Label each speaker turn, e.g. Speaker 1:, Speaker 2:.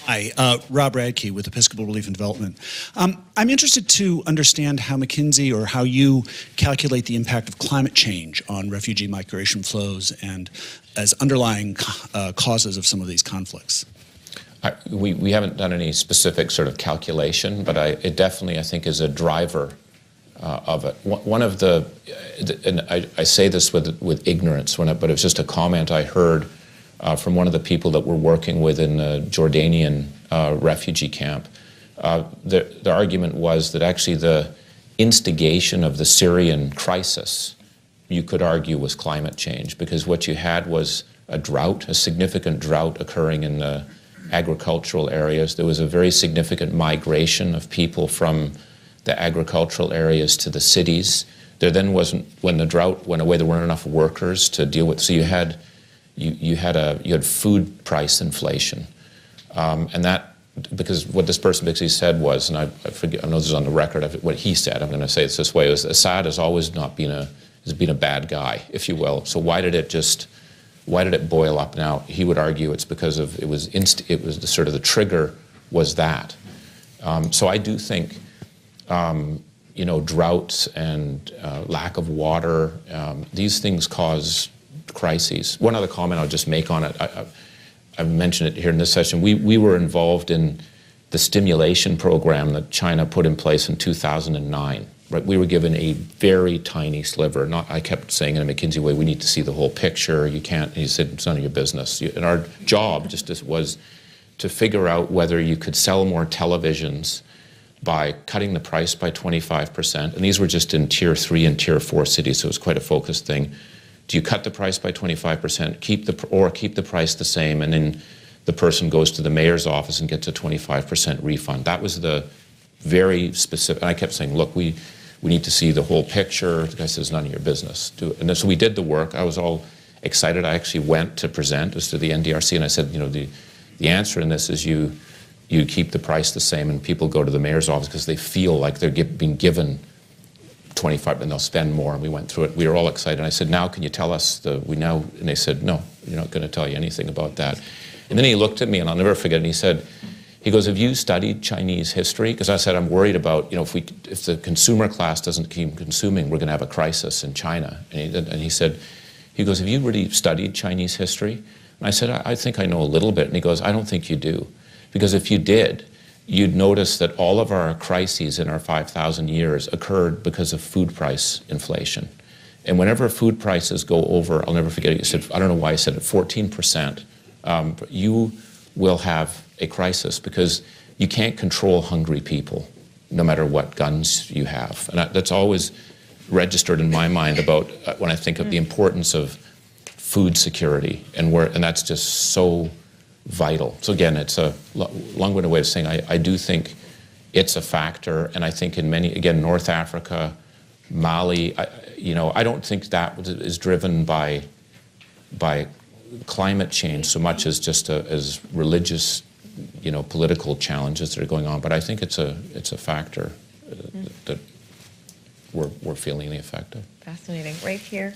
Speaker 1: Hi, Rob Radke with Episcopal Relief and Development. I'm interested to understand how McKinsey or how you calculate the impact of climate change on refugee migration flows and as underlying causes of some of these conflicts.
Speaker 2: We haven't done any specific sort of calculation, but it definitely, I think, is a driver of it. One of the, and I say this with ignorance, but it was just a comment I heard from one of the people that we're working with in the Jordanian refugee camp. The argument was that actually the instigation of the Syrian crisis, you could argue, was climate change, because what you had was a drought, a significant drought occurring in the agricultural areas. There was a very significant migration of people from the agricultural areas to the cities. There then wasn't, when the drought went away, there weren't enough workers to deal with. So you had food price inflation, and that, because what this person basically said was, and I forget, I know this is on the record, what he said, I'm going to say it this way, was Assad has always been a bad guy, if you will. So why did it boil up now? He would argue it's because of, it was the sort of the trigger was that. So I do think, droughts and lack of water, these things cause crises. One other comment I'll just make on it, I've mentioned it here in this session, we were involved in the stimulation program that China put in place in 2009. Right? We were given a very tiny sliver. I kept saying in a McKinsey way, we need to see the whole picture. You can't, and he said, it's none of your business. And our job was to figure out whether you could sell more televisions by cutting the price by 25%. And these were just in Tier 3 and Tier 4 cities, so it was quite a focused thing. Do you cut the price by 25%, keep the price the same, and then the person goes to the mayor's office and gets a 25% refund? That was the very specific, and I kept saying, look, we need to see the whole picture. The guy says, none of your business. And so we did the work. I was all excited. I actually went to present this to the NDRC, and I said, the answer in this is you keep the price the same, and people go to the mayor's office because they feel like they're being given 25, and they'll spend more. And we went through it. We were all excited. And I said, now can you tell us and they said, no, you're not going to tell you anything about that. And then he looked at me, and I'll never forget, and he goes, have you studied Chinese history? Because I said, I'm worried about, if the consumer class doesn't keep consuming, we're going to have a crisis in China. And he goes, have you really studied Chinese history? And I said, I think I know a little bit. And he goes, I don't think you do. Because if you did, you'd notice that all of our crises in our 5,000 years occurred because of food price inflation. And whenever food prices go over, I'll never forget it, you said, I don't know why I said it, 14%, you will have a crisis, because you can't control hungry people, no matter what guns you have. And that's always registered in my mind about when I think of the importance of food security, and that's just so vital. So again, it's a long-winded way of saying I do think it's a factor, and I think in many, again, North Africa, Mali, I don't think that is driven by climate change so much as just as religious, political challenges that are going on. But I think it's a factor that we're feeling the effect of.
Speaker 3: Fascinating. Right here.